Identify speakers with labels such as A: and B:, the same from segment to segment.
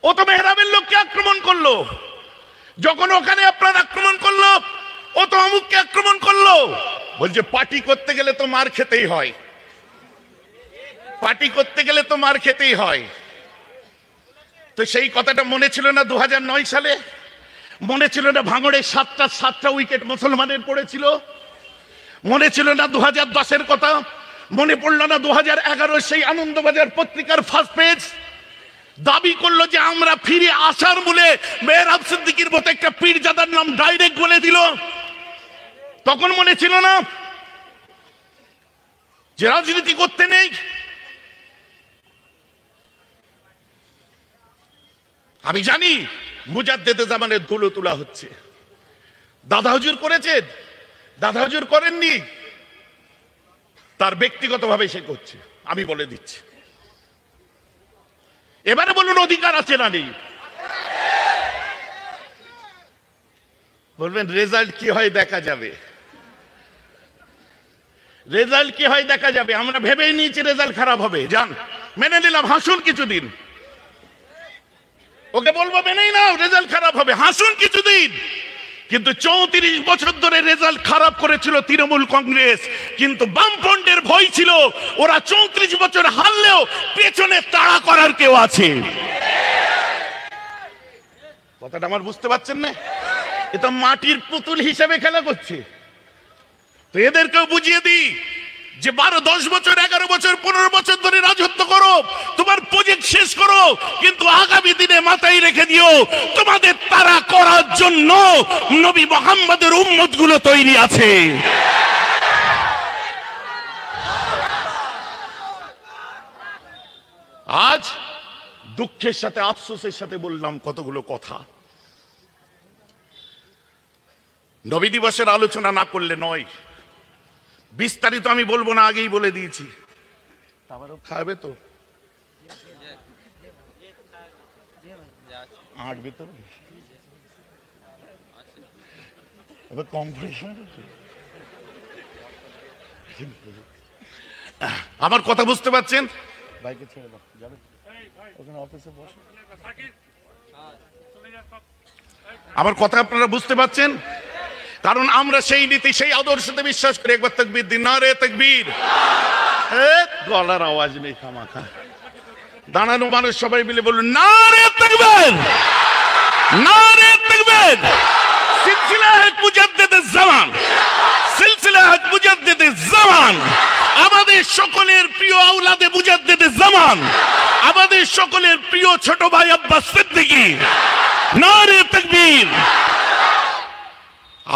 A: ও তো মেহরাবের লোককে আক্রমণ করলো, যখন ওখানে আপনার আক্রমণ করলো ও তো অমুককে আক্রমণ করলো। বলছে পার্টি করতে গেলে তো মার খেতেই হয়, পার্টি করতে গেলে তো মার খেতেই হয়। তো সেই কথাটা মনে ছিল না 2009 সালে? মনে ছিল না ভাঙড়ে 7টা উইকেট মুসলমানের পড়েছিল? মনে ছিল না 2010-এর কথা? মনে পড়লো না 2011 সেই আনন্দবাজার পত্রিকার ফার্স্ট পেজ দাবি করলো যে আমরা ফিরে আসার মূলে মেহরাব সিদ্দিকীর মতো একটা পীরজাদার নাম ডাইরেক্ট বলে দিল? তখন মনে ছিল না যে রাজনীতি করতে নেই? আমি জানি মুজাদ্দেদে জামানের ধুলো তোলা হচ্ছে। দাদা হুজুর করেছেন? দাদা হুজুর করেননি, তার ব্যক্তিগতভাবে সে করছে, আমি বলে দিচ্ছি। এবারে বলুন অধিকার আছে না নেই? বলবেন রেজাল্ট কি হয় দেখা যাবে, রেজাল্ট কি হয় দেখা যাবে। আমরা ভেবেই নিয়েছি রেজাল্ট খারাপ হবে, যান মেনে নিলাম, হাসুন কিছুদিন। ওকে বলবো মেনেই নাও রেজাল্ট খারাপ হবে, হাসুন কিছুদিন। কিন্তু 34 বছর ধরে রেজাল্ট খারাপ করেছিল তৃণমূল কংগ্রেস, কিন্তু বামফ্রন্টের ভয় ছিল ওরা 34 বছর হারলেও পেছনে তাড়া করার কেউ আছে। কথাটা আমার বুঝতে পারছেন না? এটা মাটির পুতুল হিসেবে খেলা করছে। তো এদেরকেও বুঝিয়ে দিই যে 12, 10 বছর, 11 বছর, 15 বছর ধরে রাজত্ব করো, তোমার প্রজেক্ট শেষ করো, কিন্তু আগামী দিনে মাথায় রেখে দিও তোমাদের তাড়া করার জন্য নবী মুহাম্মদের উম্মত গুলো তৈরি আছে। আজ দুঃখের সাথে আফসোসের সাথে বললাম কতগুলো কথা। নবী দিবসের আলোচনা না করলে নয়, বিস্তারিত আমি বলবো না, আগেই বলে দিয়েছি। আবারও খাবে তো আটবে তো, এবার কম্পিটিশন। আমার কথা বুঝতে পারছেন? বাইকে ছেড়ে দাও, যাবে ওখানে অফিসে বসে। আমার কথা আপনারা বুঝতে পারছেন? কারণ আমরা সেই নীতি, সেই আদর্শতে বিশ্বাস করি। একবার তাকবীর দিন, নারে তাকবীর। গলার আওয়াজ নেই খামাখা, দাঁড়ানো মানুষ সবাই মিলে বলুন নারে তাকবীর, নারে তাকবীর। সিলসিলা হক মুজাদ্দিদুজ জামান, সিলসিলা হক মুজাদ্দিদুজ জামান। আমাদের সকলের প্রিয় আওলাদে মুজাদ্দিদুজ জামান, আমাদের সকলের প্রিয় ছোট ভাই আব্বাস সিদ্দিকী। নারে তাকবীর।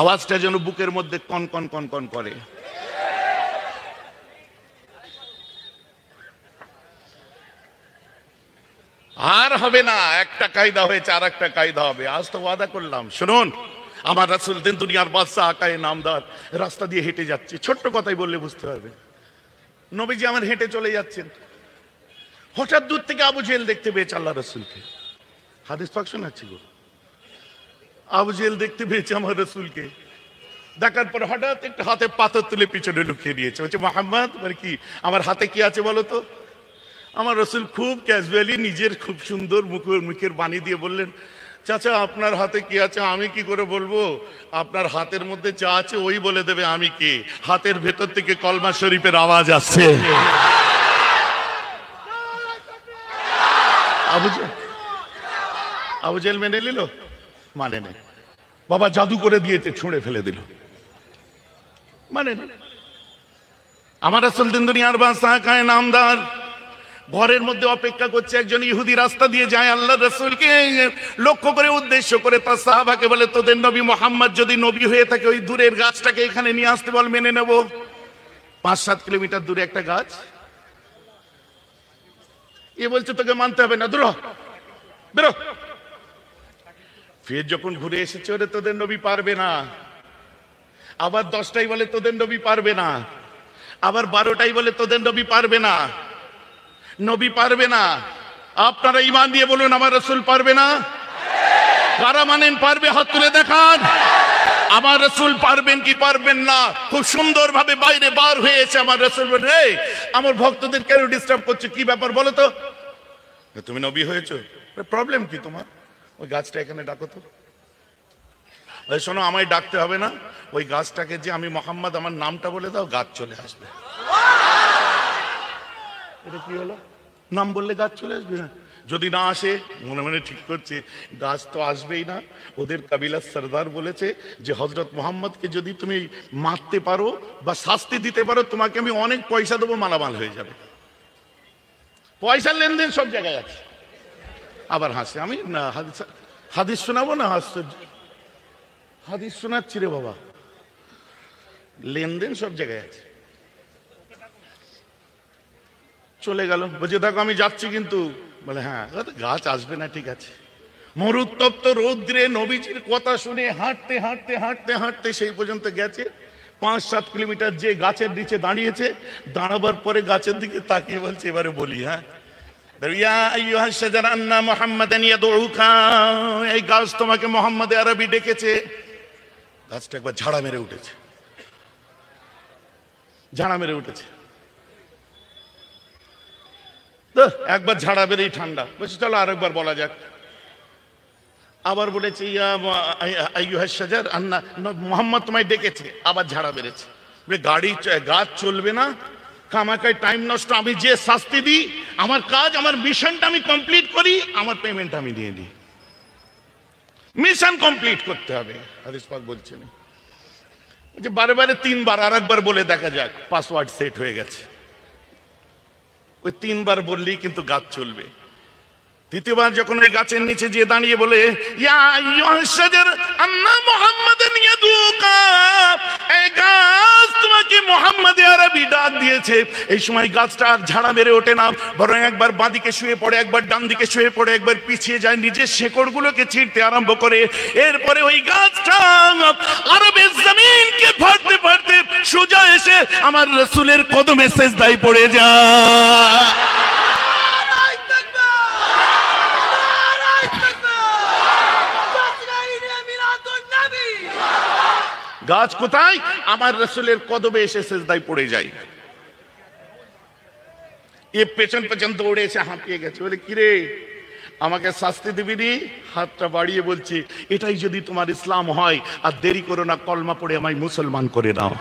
A: আওয়াজটা যেন বুকের মধ্যে কন কন কন কন করে। আর হবে না, একটা কায়দা হয়েছে, আর একটা কায়দা হবে। আজ তো ওয়াদা করলাম, শুনুন, আমার রাসূল দিন দুনিয়ার বাদশা আকায়ে নামদার রাস্তা দিয়ে হেঁটে যাচ্ছে। ছোট্ট কথাই বললে বুঝতে পারবে। নবীজি আমার হেঁটে চলে যাচ্ছেন, হঠাৎ দূর থেকে আবু জেহেল দেখতে পেয়েছে আল্লাহ রাসূলকে। হাদিস পাক শোনাচ্ছি গো। আবু জেহেল দেখতে পেয়েছে আমার রাসূলকে, দেখার পর হঠাৎ একটা হাতে পাথর তুলে পিছনে লুকিয়ে দিয়েছে। বলছে মুহাম্মদ, মানে কি আমার হাতে কি আছে বলো তো? আমার রাসূল খুব ক্যাজুয়ালি নিজের খুব সুন্দর মুখের বাণী দিয়ে বললেন, চাচা আপনার হাতে কি আছে আমি কি করে বলবো? আপনার হাতের মধ্যে যা আছে ওই বলে দেবে আমি কে। হাতের ভেতর থেকে কলমা শরীফের আওয়াজ আসছে। আবু জেহেল মেনে নিল? মানে নেই, বাবা জাদু করে দিয়েছে, ছুঁড়ে ফেলে দিল, মানে না। আমার রাসূল দিন দুনিয়ার বাদশা আকায়ে নামদার ঘরের মধ্যে অপেক্ষা করছে। একজন ইহুদি রাস্তা দিয়ে যায়, আল্লাহ রাসূলকে লক্ষ্য করে উদ্দেশ্য করে তার সাহাবাকে বলে, তোদের নবী মুহাম্মদ যদি নবী হয়ে থাকে ওই দূরের গাছটাকে এখানে নিয়ে আসতে বল, মেনে নেব। 5-7 কিলোমিটার দূরে একটা গাছ। এ বলছে তোকে মানতে হবে না, দূর বেরো। ফের যখন ঘুরে এসেছে, ওরে তোদের নবী পারবে না। আবার 10টাই বলে তোদের নবী পারবে না। আবার 12টাই বলে তোদের নবী পারবে না, নবী পারবে না। আপনারা ঈমান দিয়ে বলুন আমার রাসূল পারবে না? কারা মানেন পারবে? হাত তুলে দেখান। আমার রাসূল পারবেন কি পারবেন না? খুব সুন্দর ভাবে বাইরে বার হয়েছে। আমার রাসূল বলে, রে আমার ভক্তদের কেন ডিস্টার্ব করছে, কি ব্যাপার বলো তো? তুমি নবী হয়েছো? প্রবলেম কি তোমার? ওই গাছটা এখানে ডাকো তো। শোনো, আমায় ডাকতে হবে না, ওই গাছটাকে যে আমি মোহাম্মদ আমার নামটা বলে দাও, গাছ চলে আসবে। এটা কি হলো? নাম বললে গাছ চলে আসবে না? যদি না আসে, মনে মনে ঠিক করছে গাছ তো আসবেই না। ওদের কাবিলার সরদার বলেছে যে হযরত মুহাম্মদকে যদি তুমি মারতে পারো বা শাস্তি দিতে পারো, তোমাকে আমি অনেক পয়সা দেবো, মালামাল হয়ে যাবে। পয়সার লেনদেন সব জায়গায় আছে। আবার হাসে। আমি না হাদিস শোনাবো না? হাদিস শোনাচ্ছি রে বাবা। লেনদেন সব জায়গায় আছে। চলে গেল, বুঝে থাকো আমি যাচ্ছি কিন্তু। বলে হ্যাঁ, গাছ আসবে না, ঠিক আছে। মরুত্তপ্ত রৌদ্রে নবীজির কথা শুনে হাঁটতে হাঁটতে হাঁটতে হাঁটতে সেই পর্যন্ত গেছে। 5-7 কিলোমিটার যে গাছের নিচে দাঁড়িয়েছে, দাঁড়াবার পরে গাছের দিকে তাকিয়ে বলছে, এবারে বলি, হ্যাঁ, এই গাছ তোমাকে মোহাম্মদ আরবি ডেকেছে। গাছটা একবার ঝাড়া মেরে উঠেছে, ঝাড়া মেরে উঠেছে। একবার ঝাড়া বেরেই ঠান্ডা। বলছি চলো আরেকবার বলা যাক। আবার বলেছে মোহাম্মদ তোমায় ডেকেছে। আবার ঝাড়া বেড়েছে। গাছ চলবে না, কামাকায় টাইম নষ্ট। আমি যে শাস্তি দিই, আমার কাজ, আমার মিশনটা আমি কমপ্লিট করি, আমার পেমেন্ট আমি দিয়ে দিই। মিশন কমপ্লিট করতে হবে। হাদিস পাক বলছেন যে বারে বারে 3 বার, আর একবার বলে দেখা যাক। পাসওয়ার্ড সেট হয়ে গেছে। ওই 3 বার বললেই কিন্তু গাছ চলবে। তৃতীয়বার যখন ওই গাছের নিচে যে দাঁড়িয়ে বলে, ইয়া আইয়ুহাশ শাজার আন্না মুহাম্মাদান ইয়াদুকা, এই গাছ তোমাকে মুহাম্মদ আরবি ডাক দিয়েছে। এই সময় গাছটা আর ঝাড়া মেরে ওঠে না, বরং একবার বাঁদিকে শুয়ে পড়ে, একবার ডান দিকে শুয়ে পড়ে, একবার পিছিয়ে যায়, নিজের শেকড়গুলোকে ছিঁড়তে আরম্ভ করে। এরপরে ওই গাছটা আরবের জমিনকে ফাড়তে ফাড়তে সোজা এসে আমার রাসূলের কদমে সিজদায় পড়ে যায়। গাছ কোথায়? আমার রাসূলের কদমে এসে সিজদায় পড়ে যায়। এ পেছন পেছন দৌড়ে এসে হাঁপিয়ে গেছে। বলে কিরে, আমাকে শাস্তি দিবি নি? হাতটা বাড়িয়ে বলছি, এটাই যদি তোমার ইসলাম হয়, আর দেরি করো না, কলমা পড়ে আমায় মুসলমান করে দাও।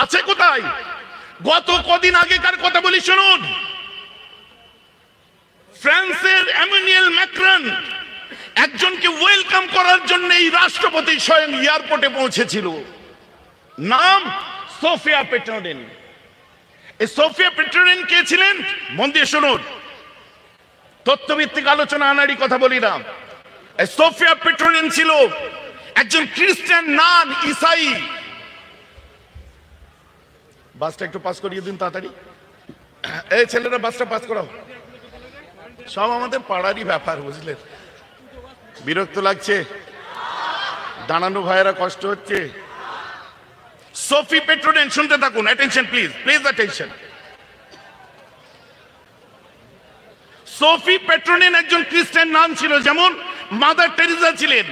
A: আছে কোথায়? গত কদিন আগেকার কথা বলি শুনুন। ফ্রান্সের এমানুয়েল ম্যাক্রন একজনকে ওয়েলকাম করার জন্য এই রাষ্ট্রপতি স্বয়ং এয়ারপোর্টে পৌঁছেছিল। নাম সোফিয়া পেট্রোনিন। এই সোফিয়া পেট্রোনিন কে ছিলেন? মন দিয়ে শুনুন, তথ্যভিত্তিক আলোচনা আনারই কথা বলি না। এই সোফিয়া পেট্রোনিন ছিল একজন খ্রিস্টান, নান ঈসাই। বাসটা একটু পাস করিয়ে দিন তাড়াতাড়ি। এই ছেলেরা বাসটা পাস করাও। সব আমাদের পাড়ারই ব্যাপার, বুঝলেন? বিরক্ত লাগছে? দাঁড়ানো ভাইয়েরা কষ্ট হচ্ছে? সোফি পেট্রোনিন, শুনতে থাকুন, attention please, please attention. Sophie Petronin একজন খ্রিস্টান নাম ছিল, যেমন মাদার টেরেসা ছিলেন।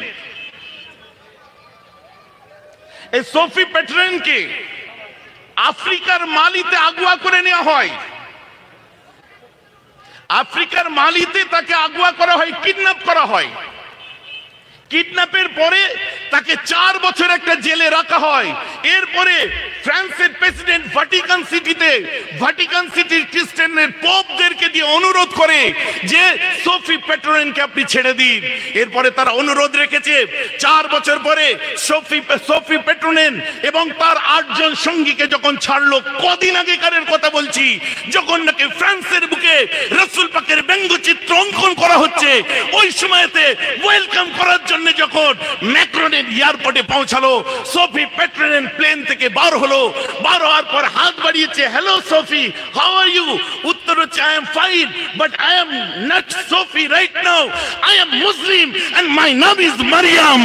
A: এই সোফি পেট্রোনিনকে আফ্রিকার মালিতে আগুয়া করে নেওয়া হয়। আফ্রিকার মালিতে তাকে আগুয়া করা হয়, কিডন্যাপ করা হয়। কিডন্যাপের পরে তাকে 4 বছর একটা জেলে রাখা হয়। এরপরে ফ্রান্সের প্রেসিডেন্ট ভ্যাটিকান সিটির খ্রিস্টানদের পোপদেরকে দিয়ে অনুরোধ করে যে সোফি পেট্রোনিনকে আপনি ছেড়ে দিন। এরপরে তারা অনুরোধ রেখেছে। 4 বছর পরে সোফি পেট্রোনিন এবং তার 8 জন সঙ্গীকে যখন ছাড়লো, কদিন আগেকারের কথা বলছি, যখন নাকি ফ্রান্সের বুকে রাসূল পাকের ব্যঙ্গচিত্র অঙ্কন করা হচ্ছে, ওই সময়তে ওয়েলকাম করার জন্য যখন ম্যাক্রনের এয়ারপোর্টে পৌঁছালো, সোফি পেট্রোনিন প্লেন থেকে বার হলো। বার হওয়ার পর হাত বাড়িয়েছে, hello Sophie, how are you? উত্তর হচ্ছে, I am fine, but I am not Sophie right now, I am Muslim and my name is Mariam.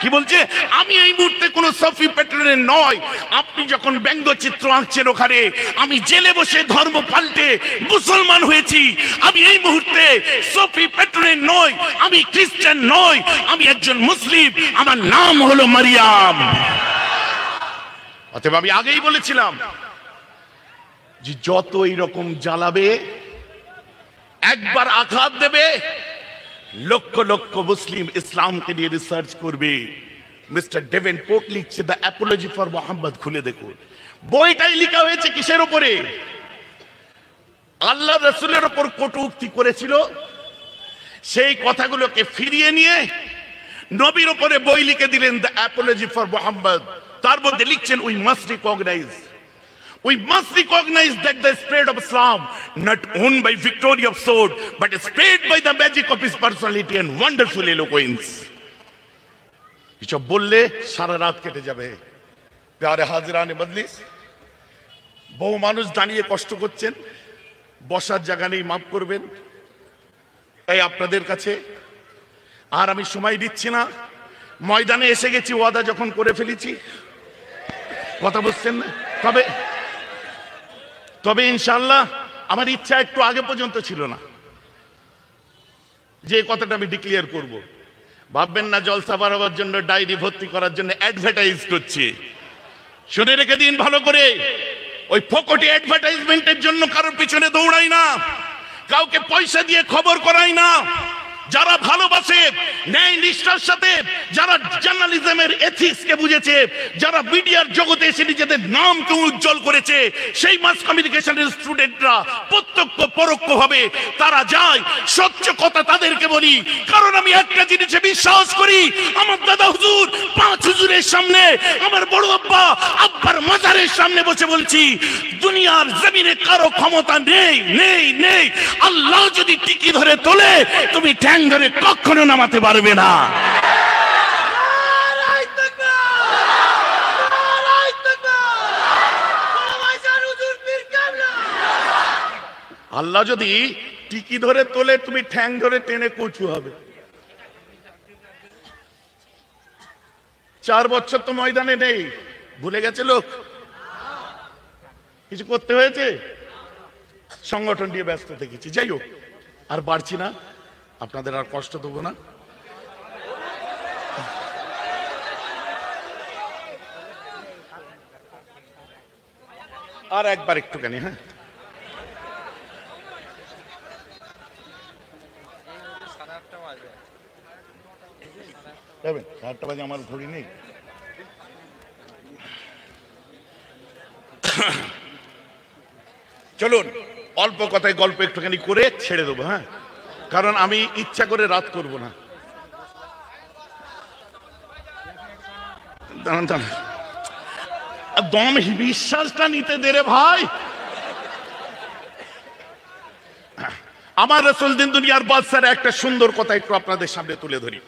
A: কি বলছে? আমি এই মুহূর্তে কোন সোফি পেট্রোনিন নয়। আপনি যখন ব্যঙ্গচিত্র আঁকছেন ওখানে, আমি জেলে বসে ধর্ম পাল্টে মুসলমান হয়েছি। আমি এই মুহূর্তে সোফি পেট্রোনিন নই, আমি খ্রিস্টান নই, আমি একজন মুসলিম, আমার নাম হলো মারিয়াম। অতএব আমি আগেই বলেছিলাম যে যত এইরকম জ্বালাবে একবার আঘাত দেবে, লক্ষ লক্ষ মুসলিম ইসলামকে নিয়ে রিসার্চ করবে। মিস্টার ডেভেনপোর্ট লিখছে দ্য অ্যাপোলজি ফর মোহাম্মদ, খুলে দেখুন। বইটাই লেখা হয়েছে কিসের উপরে? আল্লাহ রাসূলের উপর কটূক্তি করেছিল, সেই কথাগুলোকে ফিরিয়ে নিয়ে নবীর উপরে বই লিখে দিলেন দ্য অ্যাপোলজি ফর মোহাম্মদ। তার মধ্যে লিখছেন we must recognize that the spread of Islam not owned by victory of sword but spread by the magic of his personality and wonderful eloquence. এসব বললে সারা রাত কেটে যাবে। প্যারে হাজিরানে মজলিস, বহু মানুষ দাঁড়িয়ে কষ্ট করছেন, বসার জায়গা নেই, মাফ করবেন। তাই আপনাদের কাছে আর আমি সময় দিচ্ছি না, ময়দানে এসে গেছি, ওয়াদা যখন করে ফেলেছি, কথা বুঝছেন না? তবে ইনশাআল্লাহ আমার ইচ্ছা একটু আগে পর্যন্ত ছিল না যে কথাটা আমি ডিক্লেয়ার করব। ভাববেন না জলসা বাড়াবার জন্য, ডায়েরি ভর্তি করার জন্য অ্যাডভার্টাইজ করছি। শুনে রেখে দিন ভালো করে, ওই ফকটে অ্যাডভার্টাইজমেন্টের জন্য কারোর পিছনে দৌড়াই না, কাউকে পয়সা দিয়ে খবর করাই না। যারা ভালোবাসে ন্যায় নিষ্ঠার সাথে, যারা জার্নালিজমের এথিক্সকে বুঝেছে, যারা মিডিয়ার জগতে এসে নিজেদের নামকে উজ্জ্বল করেছে, সেই মাস কমিউনিকেশনের স্টুডেন্টরা প্রত্যক্ষ পরোক্ষ ভাবে তারা যায়। সত্য কথা তাদেরকে বলি, কারণ আমি একটা জিনিসে বিশ্বাস করি, আমার দাদা হুজুর 5 হুজুরের সামনে, আমার বড় আব্বার মাজারের সামনে বসে বলছি, দুনিয়ার জমিনে কারো ক্ষমতা নেই নেই নেই। আল্লাহ যদি টিকি ধরে তোলে, তুমি ধরে কখনো নামাতে পারবে না। আল্লাহ যদি টিকি ধরে তোলে, তুমি ঠ্যাং ধরে টেনে কচু হবে। 4 বছর তো ময়দানে নেই, ভুলে গেছে লোক। কিছু করতে হয়েছে, সংগঠন দিয়ে ব্যস্ত থেকেছি। যাই হোক, আর বাড়ছি না, আপনাদের আর কষ্ট দেবো না। আর একবার একটুখানি, হ্যাঁ, যাবেন 8টা বাজে, আমার ঘড়ি নেই। চলুন অল্প কথায় গল্প একটুখানি করে ছেড়ে দেবো, হ্যাঁ, কারণ আমি ইচ্ছা করে রাত করব না। দম বিশ্বাসটা নিতে দে রে ভাই। আমার রাসূল দিন দুনিয়ার বাদশার একটা সুন্দর কথা একটু আপনাদের সামনে তুলে ধরি।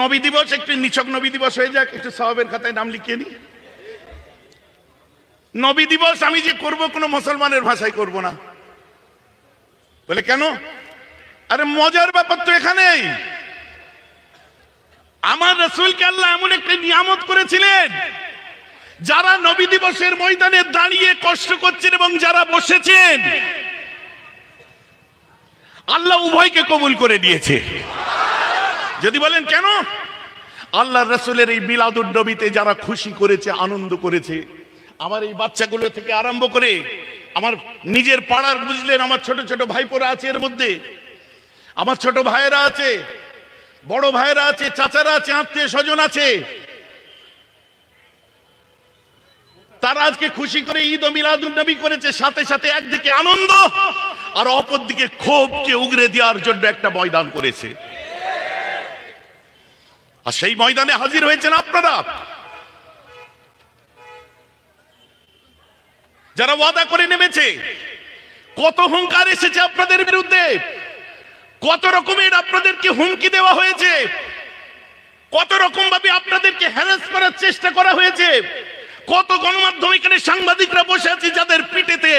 A: নবী দিবস একটু নিছক নবী দিবস হয়ে যাক, একটু সওয়াবের খাতায় নাম লিখিয়ে নি। নবী দিবস আমি যে করব, কোনো মুসলমানের ভাষায় করব না। বলে কেন? আরে মজার ব্যাপার তো এখানেই, আমার রাসূলকে আল্লাহ এমন একটা নিয়ামত করেছিলেন, যারা নবী দিবসের ময়দানে দাঁড়িয়ে কষ্ট করছেন এবং যারা বসেছেন, আল্লাহ উভয়কে কবুল করে দিয়েছে। যদি বলেন কেন? আল্লাহ রাসূলের এই মিলাদুন নবীতে যারা খুশি করেছে, আনন্দ করেছে, আমার এই বাচ্চাগুলো থেকে আরম্ভ করে আমার নিজের পাড়ার, বুঝলেন, আমার ছোট ছোট ভাইপোরা আছে, এর মধ্যে আমার ছোট ভাইয়েরা আছে, বড় ভাইয়েরা আছে, চাচারা আছে, আত্মীয় স্বজন আছে, তারা আজকে খুশি করে ঈদ ও মিলাদুন নবী করেছে। সাথে সাথে একদিকে আনন্দ আর অপরদিকে ক্ষোভকে উগরে দেওয়ার জন্য একটা ময়দান করেছে। আর সেই ময়দানে হাজির হয়েছেন আপনারা, যারা ওয়াদা করে নেমেছে। কত হুঙ্কার এসেছে আপনাদের বিরুদ্ধে, কত রকমের আপনাদেরকে হুমকি দেওয়া হয়েছে, কত রকম ভাবে আপনাদেরকে হ্যারাস করার চেষ্টা করা হয়েছে। কত গণমাধ্যম এখানে সাংবাদিকরা বসে আছে, যাদের পিঠেতে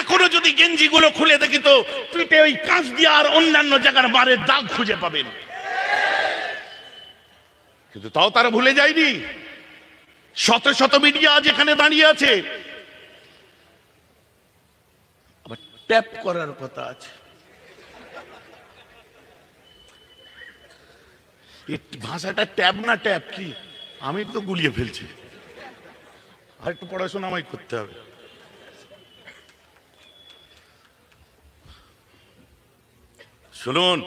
A: এখনো যদি গেঞ্জি গুলো খুলে দেখি তো পিঠে ওই কাঁচ দিয়ে আর অন্যান্য জায়গার মারের দাগ খুঁজে পাবেন। কিন্তু তাও তারা ভুলে যায়নি। শত শত মিডিয়া আজ এখানে দাঁড়িয়ে আছে, আবার ট্যাপ করার কথা আছে। ভাষাটা ট্যাব না ট্যাপ কি, আমি তো গুলিয়ে ফেলছি। আর একটু পড়াশোনা আমায় করতে হবে। শুনুন,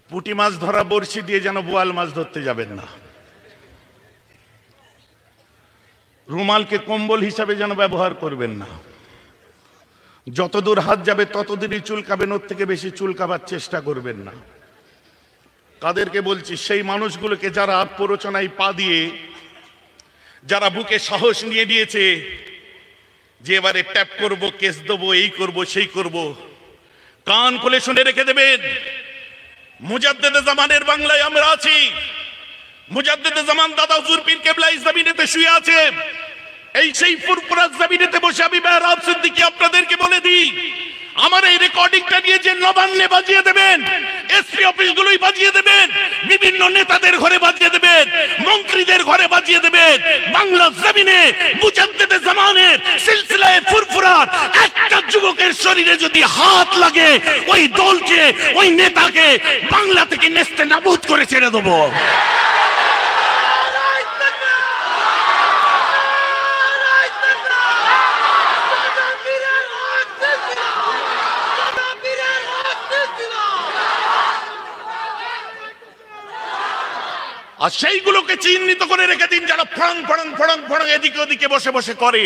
A: পুঁটি মাছ ধরা বড়শি দিয়ে যেন বোয়াল মাছ ধরতে যাবেন না। রুমালকে কম্বল হিসাবে যেন ব্যবহার করবেন না। যতদূর হাত যাবে ততদূরই চুলকাবেন, ওর থেকে বেশি চুলকাবার চেষ্টা করবেন না। কাদেরকে বলছি? সেই মানুষগুলোকে যারা প্ররোচনায় পা দিয়ে, যারা বুকে সাহস নিয়ে দিয়েছে যে এবারে ট্যাপ করব, কেস দেবো, এই করব, সেই করব। কান খুলে শুনে রেখে দেবেন, মুজাদ্দেদে জামানের বাংলায় আমরা আছি। মুজাদ্দেদে জামান দাদা হুজুর পীর কেবলা এই জমিনেতে শুয়ে আছে। এই সেই ফুরফুরা জমিনেতে বসে আমি মেহরাব সিদ্দিকী আপনাদেরকে বলে দিই, আমার এই রেকর্ডিংটা নিয়ে যে নবান্নে বাজিয়ে দেবেন, এসপি অফিসগুলোই বাজিয়ে দেবেন, বিভিন্ন নেতাদের ঘরে বাজিয়ে দেবেন, মন্ত্রীদের ঘরে বাজিয়ে দেবেন, বাংলা জমিনে মুজাদ্দেদে জামানের সিলসিলায়ে ফুরফুরার একটা যুবকের শরীরে যদি হাত লাগে, ওই দলকে, ওই নেতাকে বাংলা থেকে নেস্তে নাবুদ করে ছেড়ে দেবো। আর সেইগুলোকে চিহ্নিত করে রেখে দিন যারা ফড়ং ফড়ং ফড়ং ফড়ং এদিকে ওদিকে বসে বসে করে।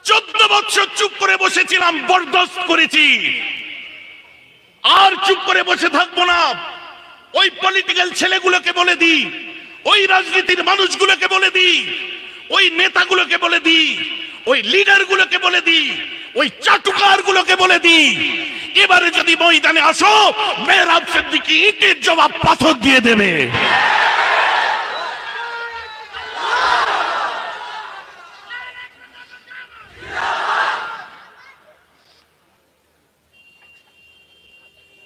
A: 14 বছর চুপ করে বসেছিলাম, বরদাস্ত করেছি, আর চুপ করে বসে থাকবো না। ওই পলিটিক্যাল ছেলেগুলোকে বলে দিই, ওই রাজনীতির মানুষগুলোকে বলে দিই, ওই নেতাগুলোকে বলে দিই, ওই লিডারগুলোকে বলে দিই, ওই চাটুকারগুলোকে বলে দিই, এবারে যদি ময়দানে আসো, মেহরাব সিদ্দিকী ইটের জবাব পাথর দিয়ে দেবে।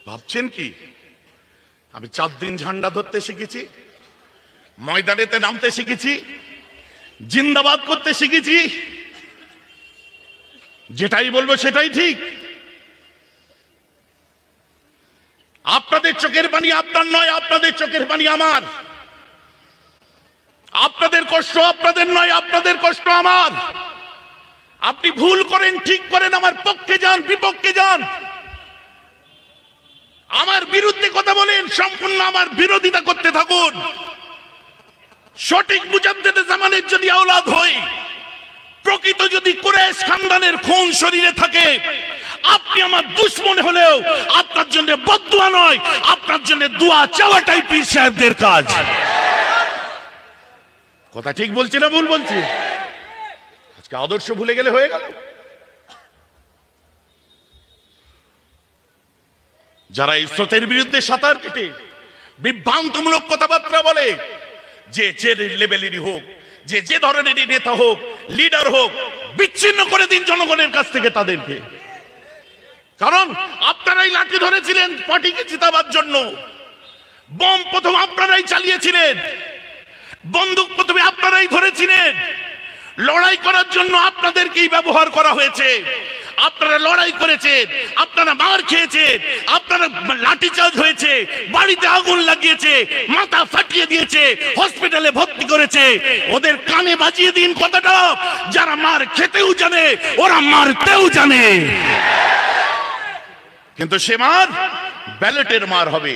A: ভাবছেন কি আমি 4 দিন ঝান্ডা ধরতে শিখেছি, ময়দানেতে নামতে শিখেছি, জিন্দাবাদ করতে শিখেছি, যেটাই বলবো সেটাই ঠিক। আপনাদের চোখের পানি আপনার নয়, আপনাদের চোখের পানি আমার। আপনাদের কষ্ট আপনাদের নয়, আপনাদের কষ্ট আমার। আপনি ভুল করেন, ঠিক করেন, আমার পক্ষে যান, বিপক্ষে যান, আমার বিরুদ্ধে কথা বলেন, সম্পূর্ণ আমার বিরোধিতা করতে থাকুন। সঠিক মুজাদ্দেদে জামানের যদি আওলাদ হই, প্রকৃত যদি কুরাইশ খানদানের খুন শরীরে থাকে, আপনি আমার দুশমন হলেও আপনার জন্য বদদুয়া নয়, আপনার জন্য দোয়া চাওয়াটাই পীর সাহেবদের কাজ। কথা ঠিক বলছি না ভুল বলছি? আজকে আদর্শ ভুলে গেলে হয়ে গেল। যারা এই স্রোতের বিরুদ্ধে সাঁতার কেটে বিভ্রান্তমূলক কথাবার্তা বলে, যে যে লেভেলেরই হোক, যে যে ধরনেরই নেতা হোক, লিডার হোক, বিচ্ছিন্ন করে দিন জনগণের কাছ থেকে তাদেরকে। কারণ আপনারাই লাঠি ধরেছিলেন পার্টিকে জিতাবার জন্য, বোম প্রথম আপনারাই চালিয়েছিলেন, বন্দুক প্রথমে আপনারাই ধরেছিলেন, লড়াই করার জন্য আপনাদেরকেই ব্যবহার করা হয়েছে। আপনারা লড়াই করেছেন, আপনারা মার খেয়েছেন, আপনারা লাঠিচার্জ হয়েছে, বাড়িতে আগুন লাগিয়েছে, মাথা ফাটিয়ে দিয়েছে, হসপিটালে ভর্তি করেছে। ওদের কানে বাজিয়ে দিন কথাটা, যারা মার খেতেও জানে, ওরা মারতেও জানে। কিন্তু সে মার ব্যালটের মার হবে,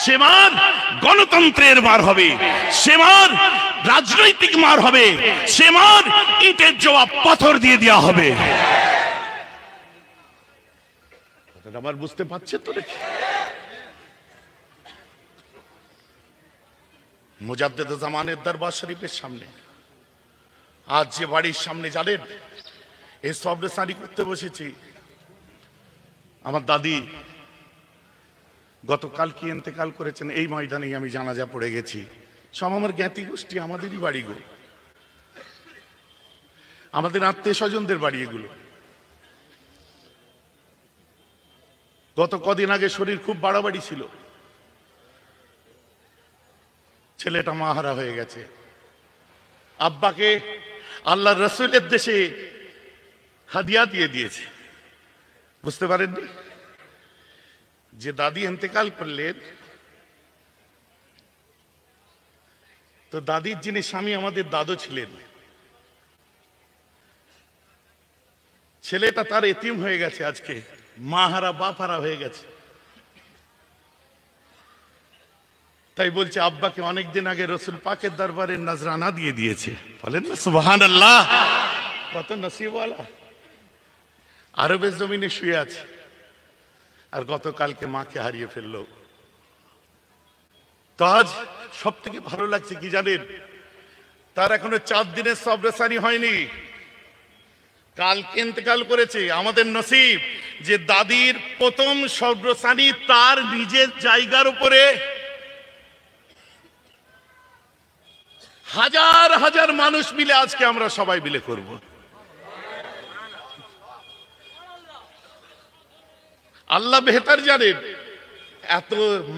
A: সে মার গণতন্ত্রের মার হবে, সে মার রাজনৈতিক মার হবে, সে মার ইটের জবাব পাথর দিয়ে দেওয়া হবে। আমার বুঝতে পারছে তো? মুজাদ্দেদে জামানের দরবার শরীফের সামনে, আজ যে বাড়ির সামনে জানেন এই সবরে সারি করতে বসেছি, আমার দাদি গতকাল কি ইন্তেকাল করেছেন, এই ময়দানেই আমি জানাজা পড়ে গেছি। সব আমার জ্ঞাতি গোষ্ঠী, আমাদেরই বাড়িগুলো, আমাদের আত্মীয় স্বজনদের বাড়ি এগুলো। গত কদিন আগে শরীর খুব বাড়াবাড়ি ছিল, ছেলেটা মাহারা হয়ে গেছে। আব্বাকে আল্লাহর রাসূলের দেশে হাদিয়া দিয়ে দিয়েছে। বুঝতে পারেননি যে দাদি ইন্তেকাল করলেন, তো দাদির যিনি স্বামী আমাদের দাদু ছিলেন, ছেলেটা তার এতিম হয়ে গেছে আজকে। মাহারা বাপারা হয়ে গেছে। তাই বলছে আব্বাকে অনেকদিন আগে রসুল পাকের দরবারে নজরানা দিয়ে দিয়েছে। বলেন না সুবহানাল্লাহ, কত নসিবওয়ালা। আরবের জমিনে শুয়ে আছে, আর গতকালকে মাকে হারিয়ে ফেললো। তো আজ সব থেকে ভালো লাগছে কি জানেন, তার এখনো 4 দিনের সবরেসানি হয়নি, কালকে ইন্তেকাল করেছে। আমাদের নসিব যে দাদির প্রথম সবরেসানি তার নিজের জায়গার উপরে হাজার হাজার মানুষ মিলে আজকে আমরা সবাই মিলে করব। আল্লাহ বেহতার জানেন, এত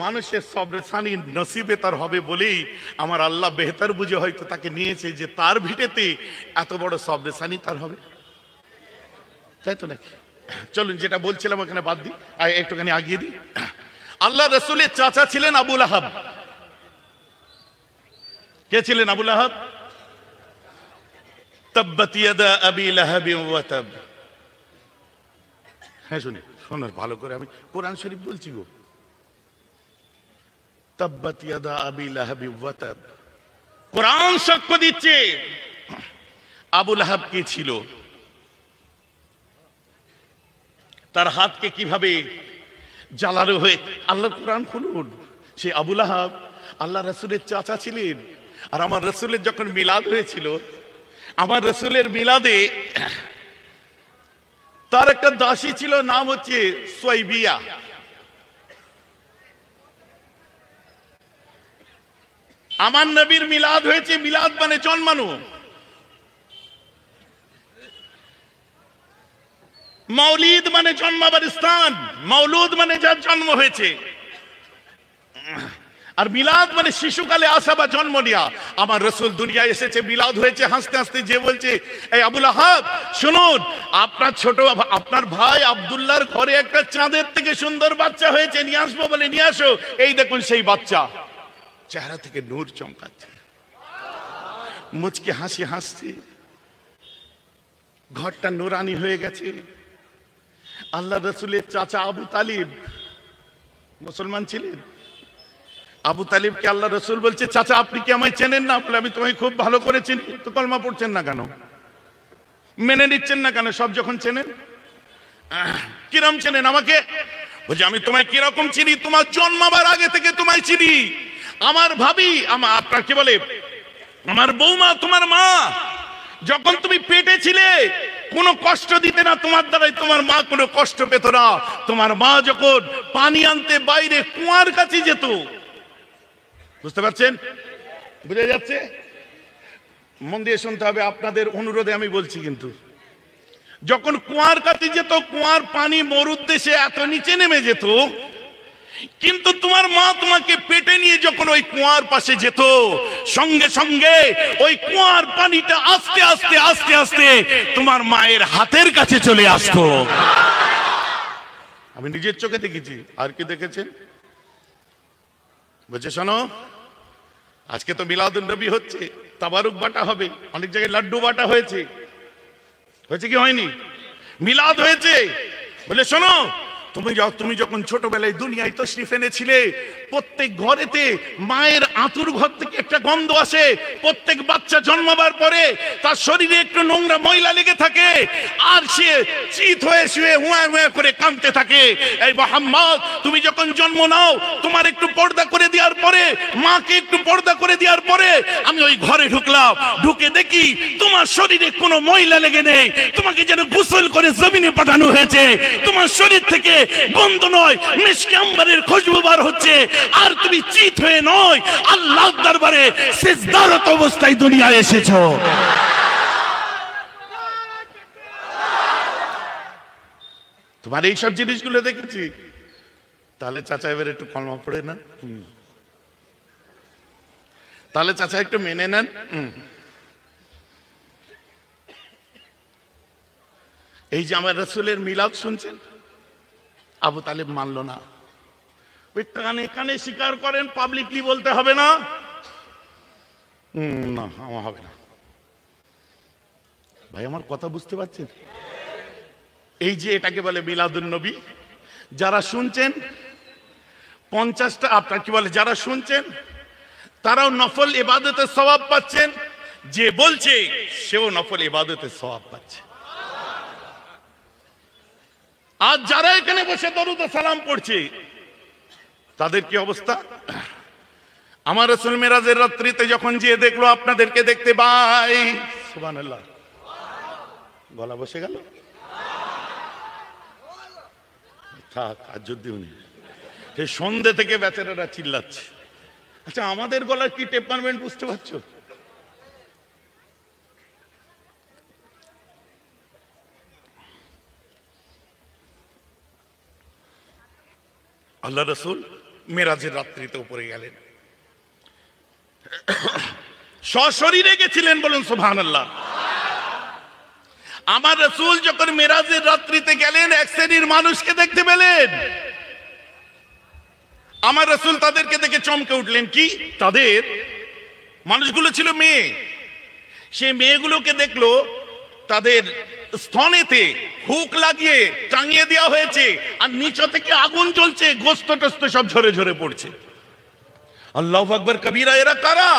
A: মানুষের সবরেসানি নসিবে তার হবে বলেই আমার আল্লাহ বেহতার বুঝে হয়তো তাকে নিয়েছে যে তার ভিটেতে এত বড় সবরেসানি তার হবে, তাই তো নাকি? চলুন যেটা বলছিলাম ওখানে বাদ দিই, একটুখানি আগিয়ে দিই। আল্লাহ রসুলের চাচা ছিলেন আবু লাহাব। কে ছিলেন আবু লাহাব? তাব্বাত ইয়াদা আবি লাহাবিন ওয়া তাব। হ্যাঁ শুনে শোনার ভালো করে, আমি কোরআন শরীফ বলছি গো। তাব্বাত ইয়াদা আবি লাহাবিন ওয়া তাব, কোরআন সাক্ষ্য দিচ্ছে। আবু লাহাব কে ছিল, তার হাতকে কিভাবে জ্বালানো হয়ে, আল্লাহ কোরআন খুলুন। সে আবু লাহাব আল্লাহ রসুলের চাচা ছিলেন। আর আমার রসুলের যখন মিলাদ হয়েছিল, আমার রসুলের মিলাদে তার একটা দাসী ছিল, নাম হচ্ছে সুয়াইবিয়া। আমার নবীর মিলাদ হয়েছে, মিলাদ মানে জন্মানো, মৌলিদ মানে জন্মাবার স্থান, মৌলুদ মানে যার জন্ম হয়েছে, আর মিলাদ মানে শিশুকালে আসা বা জন্ম নেওয়া। আমার রসুল দুনিয়ায় এসেছে, মিলাদ হয়েছে। হাসতে হাসতে যে বলছে, এই আবু লাহাব শুনুন, আপনার ছোট আপনার ভাই আব্দুল্লাহর ঘরে একটা চাঁদের থেকে সুন্দর বাচ্চা হয়েছে, নিয়ে আসবো বলে নিয়ে আসো। এই দেখুন সেই বাচ্চা, চেহারা থেকে নূর চমকাচ্ছে, মুচকে হাসি হাসছে, ঘরটা নুরানি হয়ে গেছে। আল্লাহ রসুলের চাচা আবু তালিব মুসলমান ছিলেন। আবু তালিবকে আল্লাহ রসুল বলছে, চাচা আপনি কি আমায় চেনেন না? বলে আমি তোমায় খুব ভালো করে চিনি। তো কলমা পড়ছেন না কেন, মেনে নিচ্ছেন না কেন? সব যখন চেনেন, কিরম চেনেন আমাকে? বলছে আমি তোমায় কিরকম চিনি, তোমার জন্মাবার আগে থেকে তোমায় চিনি। আমার ভাবি, আপনার কি বলে, আমার বৌমা, তোমার মা, যখন তুমি পেটে ছিলে কোনো কষ্ট দিতে না তোমার দ্বারাই, তোমার মা কোনো কষ্ট পেত না। তোমার মা যখন পানি আনতে বাইরে কুয়ার কাছে যেত, বুঝতে পারছেন? বুঝে যাচ্ছে? মন দিয়ে শুনতে হবে, আপনাদের অনুরোধে আমি বলছি। কিন্তু যখন কুয়ার কাছে যেত, কুয়ার পানি মরুদ্দেশে এত নিচে নেমে যেত, কিন্তু তোমার মা তোমাকে পেটে নিয়ে যখন ওই কুয়ার পাশে যেত, সঙ্গে সঙ্গে ওই কুয়ার পানিটা আস্তে আস্তে আস্তে আস্তে তোমার মায়ের হাতের কাছে চলে আসতো। আমি নিজের চোখে দেখেছি। আর কি দেখেছেন? বলছে শোনো, আজকে তো মিলাদুন নবী হচ্ছে, তাবারুক বাটা হবে, অনেক জায়গায় লাড্ডু বাটা হয়েছে। হয়েছে কি হয়নি? মিলাদ হয়েছে। বলে শোনো, তুমি যখন ছোটবেলায় দুনিয়ায় তশরিফ এনেছিলে, প্রত্যেক ঘরেতে মায়ের আঁতুর ঘর থেকে একটা গন্ধ আসে। প্রত্যেক বাচ্চা জন্মাবার পরে তার শরীরে একটু নোংরা ময়লা লেগে থাকে, আর সে চিত হয়ে শুয়ে হুয়া হুয়া করে কাঁদতে থাকে। এই মুহাম্মদ, তুমি যখন জন্ম নাও, তোমার একটু পর্দা করে দেওয়ার পরে, মাকে একটু পর্দা করে দেওয়ার পরে আমি ওই ঘরে ঢুকলাম, ঢুকে দেখি তোমার শরীরে কোনো ময়লা লেগে নেই, তোমাকে যেন গোসল করে জমিনে পাঠানো হয়েছে। তোমার শরীর থেকে গন্ধ নয়, মিশকে আম্বরের খুশবু বার হচ্ছে, আর তুমি চিত হয়ে নয়, আল্লাহর দরবারে সিজদারত অবস্থায় দুনিয়ায় এসেছো। তোমার এই সব জিনিসগুলো দেখেছি। তাহলে চাচা এবার একটু কলমা পড়ে নেন, তাহলে চাচা একটু মেনে নেন। এই যে আমার রাসূলের মিলাদ শুনছেন, আবু তালেব মানলো না। ওই কানে কানে স্বীকার করেন, পাবলিকলি বলতে হবে না, না আমার হবে না। ভাই আমার কথা বুঝতে পারছেন? এই যে এটাকে বলে মিলাদুন নবী। যারা শুনছেন 50টা, আপনার কি বলে, যারা শুনছেন তারাও নফল ইবাদতের সওয়াব পাচ্ছেন, যে বলছে সেও নফল ইবাদতের সওয়াব পাচ্ছে। আর যারা এখানে বসে দরুদ ও সালাম পড়ছে তাদের কি অবস্থা? আমার রাসূল মেরাজের রাত্রিতে যখন গিয়ে দেখলো আপনাদেরকে দেখতে পাই, সুবহানাল্লাহ, গলা বসে গেল, থাক আর যদি উনি সেই সন্ধ্যে থেকে বেচারারা চিল্লাচ্ছে। আচ্ছা, আমাদের গলার কি টেম্পারমেন্ট বুঝতে পারছো? আল্লাহ রাসূল মেরাজের রাত্রিতে উপরে গেলেন, সশরীরে গেছিলেন, বলুন সুবহানাল্লাহ। আমার রাসূল যখন মেরাজের রাত্রিতে গেলেন, এক শ্রেণীর মানুষকে দেখতে পেলেন। আমার রাসূল তাদেরকে দেখে চমকে উঠলেন। কি? তাদের মানুষগুলো ছিল মেয়ে। সেই মেয়েগুলোকে দেখলো তাদের স্তনেতে হুক লাগিয়ে টাঙিয়ে দেওয়া হয়েছে, আর নিচ থেকে আগুন জ্বলছে, গোস্ত টোস্ত সব ঝরে ঝরে পড়ছে। আল্লাহু আকবার কবীরা। এরা কারা?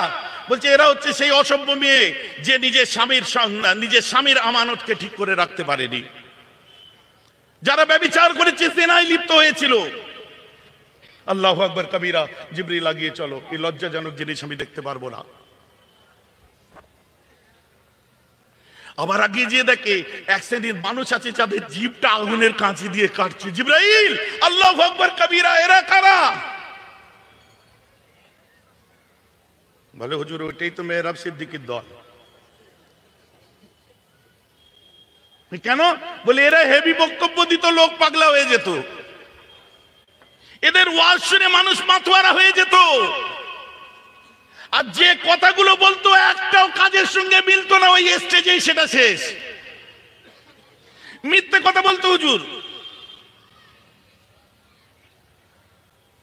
A: বলছে এরা হচ্ছে সেই অসভ্য মেয়ে যে নিজের স্বামীর আমানতকে ঠিক করে রাখতে পারেনি, যারা ব্যভিচার করেছে, জিনায় লিপ্ত হয়েছিল। আল্লাহু আকবার কবীরা। জিবরিল লাগিয়ে চলো, এই লজ্জাজনক জিনিস আমি দেখতে পারবো না। আবার আগিয়ে যেয়ে দেখে এক শ্রেণীর মানুষ আছে যাদের জিভটা আগুনের কাঁচি দিয়ে কাটছে। জিবরাইল, আল্লাহু আকবার কবীরা, এরা কারা? বলে হুজুর ওইটাই তো মেহরাব সিদ্দিকীর দল। কেন? বলে এরা হেভি বক্তব্য দিত, লোক পাগলা হয়ে যেত, এদের ওয়াজ শুনে মানুষ মাতোয়ারা হয়ে যেত, আর যে কথাগুলো বলতো একটাও কাজের সঙ্গে মিলতো না, ওই স্টেজেই সেটা শেষ। মিথ্যে কথা বলতো হুজুর।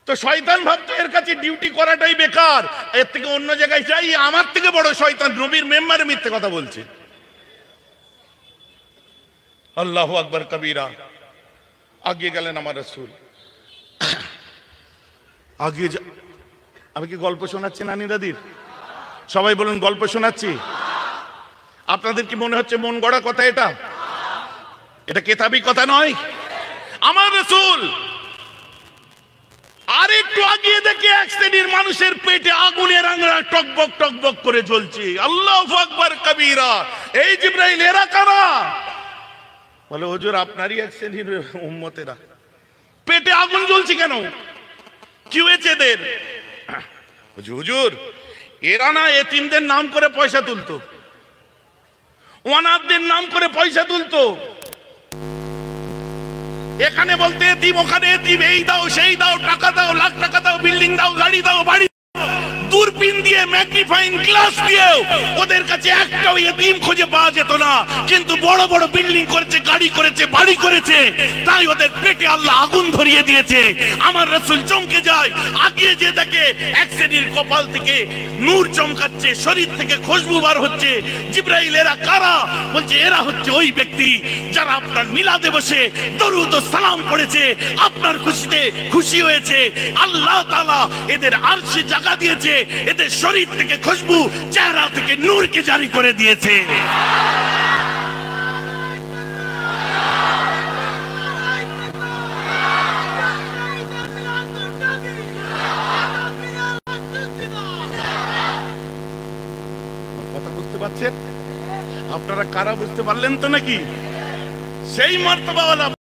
A: তো শয়তান ভাবতো এর কাছে ডিউটি করাটাই বেকার, এর থেকে অন্য জায়গায় যাই, আমার থেকে বড় শয়তান নবীর মেম্বারে মিথ্যে কথা বলছে। আল্লাহু আকবার কবীরা। আগিয়ে গেলেন আমার রাসূল। আগিয়ে আমি কি গল্প শোনাচ্ছি নানি দাদির? সবাই বলুন গল্প শোনাচ্ছি। আপনাদের কি মনে হচ্ছে মন গড়া কথা? এটা কেতাবি কথা নয়। আমার রাসূল আর একটু আগিয়ে দেখে এক শ্রেণীর মানুষের পেটে আগুনের আংরা টকবক টকবক করে জ্বলছে। আল্লাহু আকবার কবীরা। এই জিবরাইল, এরা কারা? বলে হুজুর আপনারই এক শ্রেণীর উম্মতেরা। পেটে আগুন জ্বলছে কেন? কি হয়েছে এদের? হুজুর এরা না এতিমদের নাম করে পয়সা তুলতো, অনাথদের নাম করে পয়সা তুলতো। এখানে বলতে এতিম, ওখানে এতিম, এই দাও সেই দাও, টাকা দাও, লাখ টাকা দাও, বিল্ডিং দাও, গাড়ি দাও, বাড়ি দাও। দূরবীন দিয়ে, ম্যাগনিফাইং গ্লাস দিয়ে ওদের কাছে একটাও এতিম খুঁজে পাওয়া যেত না, কিন্তু বড় বড় বিল্ডিং করেছে, গাড়ি করেছে, বাড়ি করেছে, তাই ওদের পেটে আল্লাহ আগুন ধরিয়ে দিয়েছে। আমার রাসূল চমকে যায়, আগিয়ে যে দেখে এক শ্রেণীর কপাল থেকে নূর চমকাচ্ছে, শরীর থেকে খুশবু বার হচ্ছে। জিবরাইল, এরা কারা? বলছে এরা হচ্ছে ওই ব্যক্তি যারা আপনার মিলাদে বসে দরুদ ও সালাম পড়েছে, আপনার খুশিতে খুশি হয়েছে। আল্লাহ তাআলা এদের আরশে জায়গা দিয়েছে, এদের শরীর থেকে খুশবু, চেহারা থেকে নূরকে জারি করে দিয়েছে। কথা বুঝতে পারছেন আপনারা? কারা বুঝতে পারলেন তো নাকি? সেই মর্তবাওয়ালা